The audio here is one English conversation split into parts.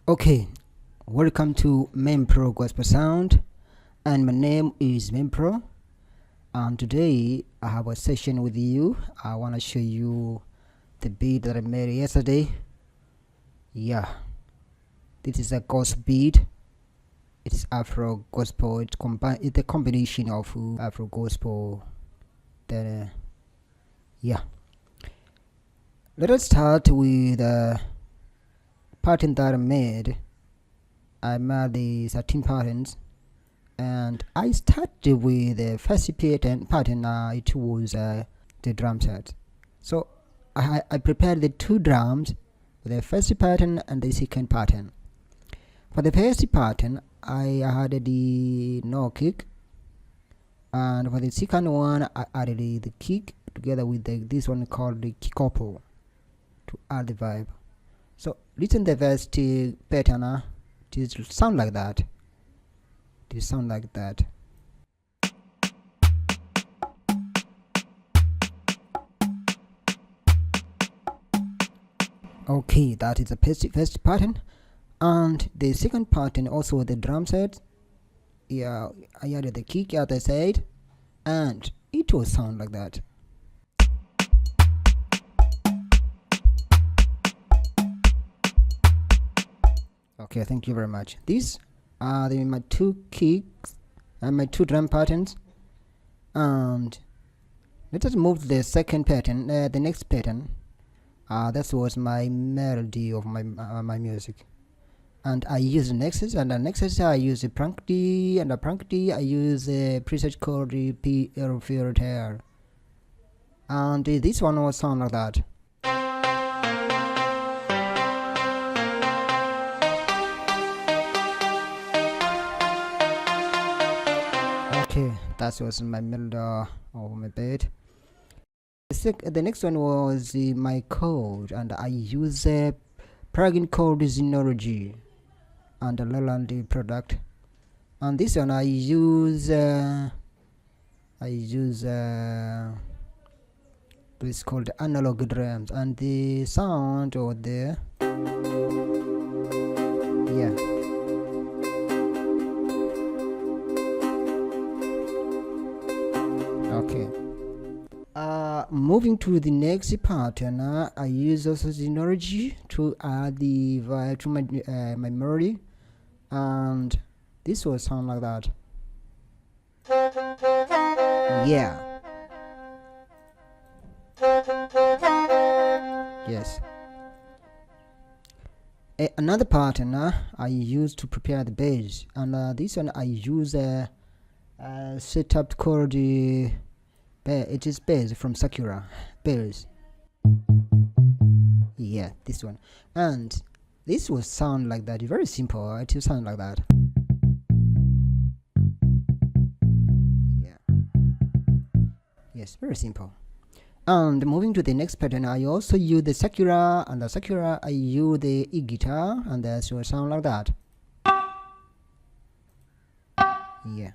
Okay, welcome to MemPro Gospel Sound, and my name is MemPro. And today I have a session with you. I want to show you the beat that I made yesterday. Yeah, this is a gospel beat. It's Afro gospel. It's a combination of Afro gospel. Then, yeah. Let us start with a pattern that I made. I made the 13 patterns, and I started with the first pattern. It was the drum set. So I prepared the two drums, the first pattern and the second pattern. For the first pattern, I added the no kick, and for the second one, I added the kick together with this one called the kick couple to add the vibe. So listen the first pattern. It sound like that. It sound like that. Okay, that is the first pattern, and the second pattern also the drum set. Yeah, I added the kick as I said, and it will sound like that. Okay, thank you very much. These are my two kicks and my two drum patterns, and let us move to the second pattern, the next pattern. That was my melody of my music, and I use the nexus, and the nexus I use the prank D, and the prank D I use the preset called the PL filter, and this one will sound like that. Okay, that was my melody of my beat. The next one was my code, and I use a plugin called Synology and a Leland product. And this one I use this called analog drums, and the sound over there. Yeah. Okay. Moving to the next pattern, I use also Synology to add the vibe to my melody, and this will sound like that. Yeah. Yes. Another pattern I use to prepare the bass, and this one I use a setup called it is bass from Sakura bass. Yeah, this one, and this will sound like that. Very simple. It will sound like that. Yeah. Yes, very simple. And moving to the next pattern, I also use the Sakura, and the Sakura I use the e-guitar, and that will sound like that. Yeah.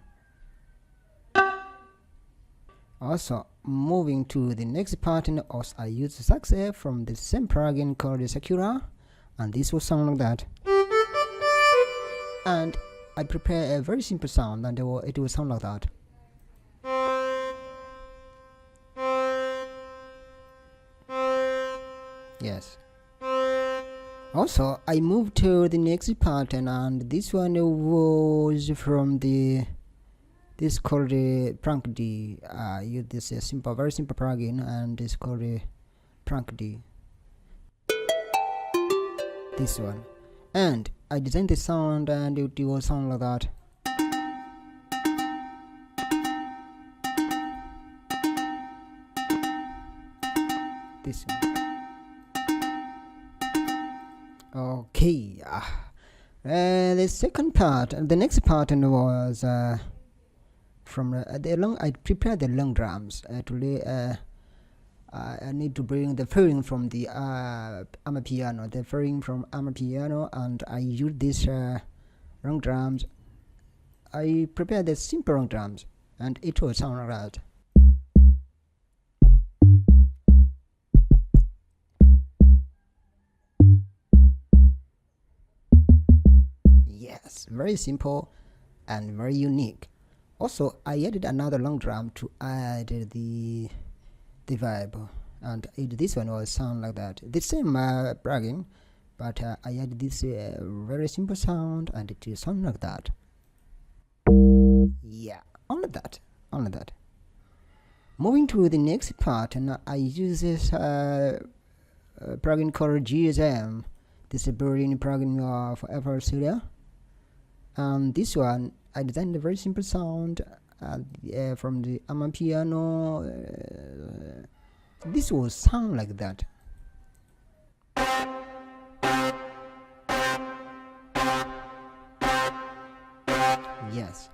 Also, moving to the next pattern, also I use the sax from the same plugin called the Sakura, and this will sound like that. And I prepare a very simple sound, and it will sound like that. Yes. Also, I moved to the next pattern, and this one was from this called the prank D. I use this very simple plugin, and it's called the prank D. This one, and I designed the sound, and it will sound like that. This one. Okay. The second part, the next pattern was from the long. I prepared the long drums. I need to bring the filling from the piano, the filling from piano, and I use this long drums. I prepared the simple long drums, and it will sound like that. Yes, very simple and very unique. Also, I added another long drum to add the vibe, and this one will sound like that. The same bragging, but I added this very simple sound, and it will sound like that. Yeah, only that, only that. Moving to the next part, and I use this plugin called GSM. This is a built-in plugin for FL Studio. And this one, I designed a very simple sound from the piano. This will sound like that. Yes.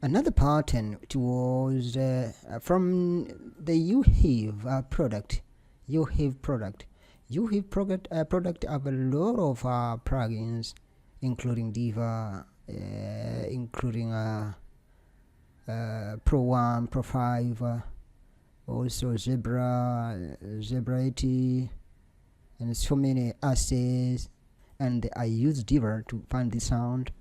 Another pattern was from the UHIV product. UHIV product. UHIV product have a lot of plugins, including Diva, including Pro 1, Pro 5, also Zebra, Zebra 80, and so many assets. And I use Diva to find the sound.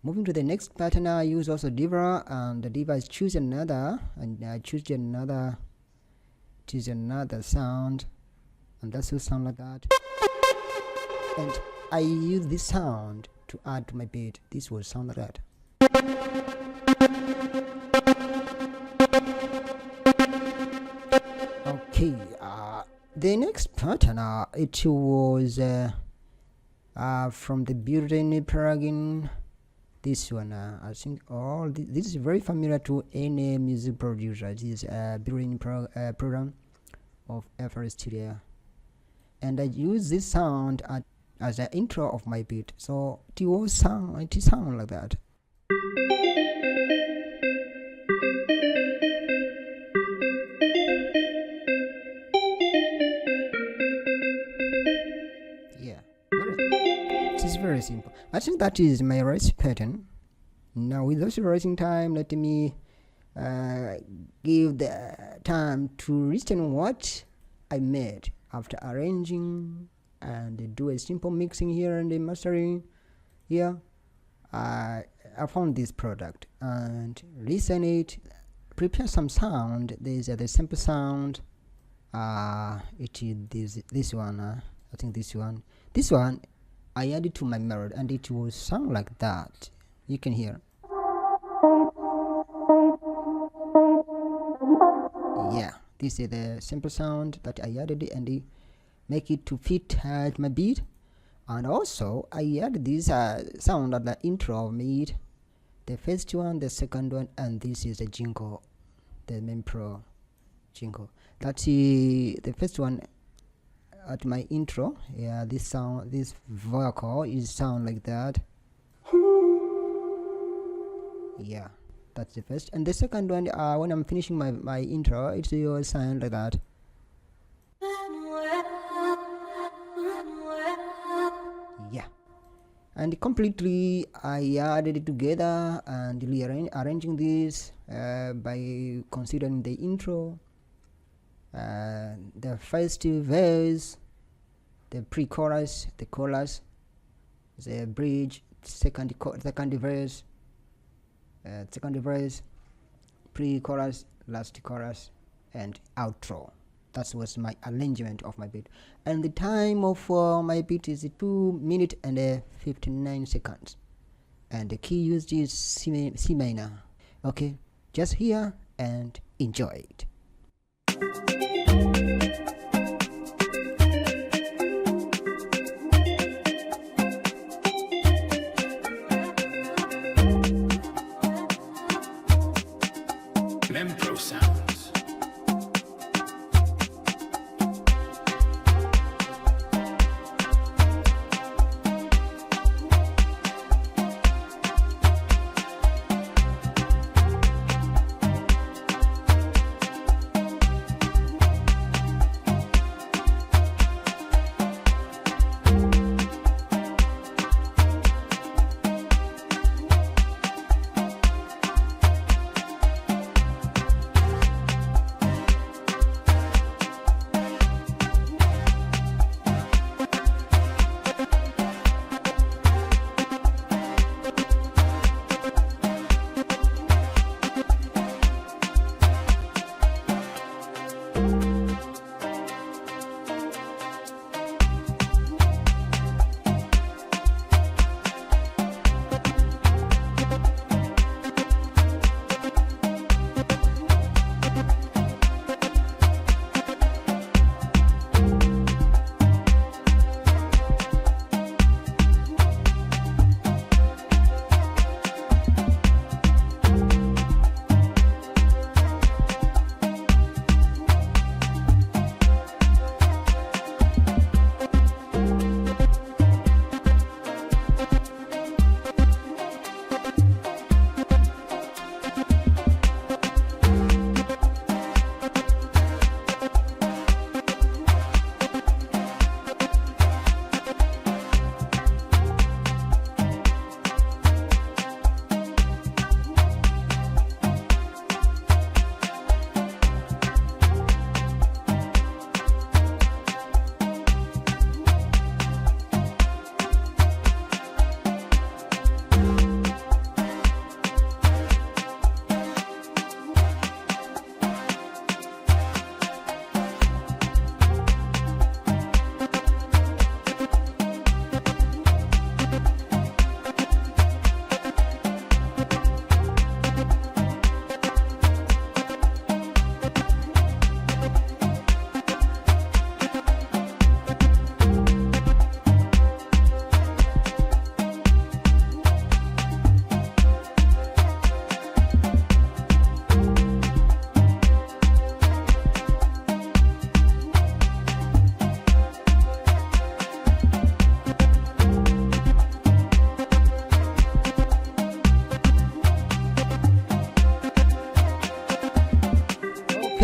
Moving to the next pattern, I use also Diva, and the Diva is choose another, and I choose another sound, and that will sound like that. And I use this sound to add to my beat. This will sound like that. Okay, the next pattern, it was from the built-in plugin. This one, I think all this is very familiar to any music producer. This is a built-in program of FL Studio, and I use this sound as an intro of my beat, so it will sound like that. Yeah, it is very simple. I think that is my rising pattern. Now, without wasting time, let me give the time to listen what I made after arranging and do a simple mixing here and the mastering here. I found this product and listen it, prepare some sound. These are the simple sound. It is this one. I think this one I added to my melody, and it will sound like that. You can hear. Yeah, this is the simple sound that I added, and make it to fit my beat. And also I added this sound at the intro of made, the first one, the second one, and this is the jingle, the MemPro jingle. That's the first one at my intro. Yeah, this vocal is sound like that. Yeah, that's the first. And the second one, when I'm finishing my intro, it will sound like that. Yeah, and completely I added it together and arranging this by considering the intro, the first verse, the pre-chorus, the chorus, the bridge, second verse, pre-chorus, last chorus, and outro. That was my arrangement of my beat, and the time of my beat is 2 minutes and 59 seconds, and the key used is C minor. Okay, just hear and enjoy it. MemPro sounds.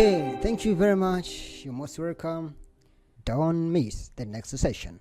Okay, thank you very much. You're most welcome. Don't miss the next session.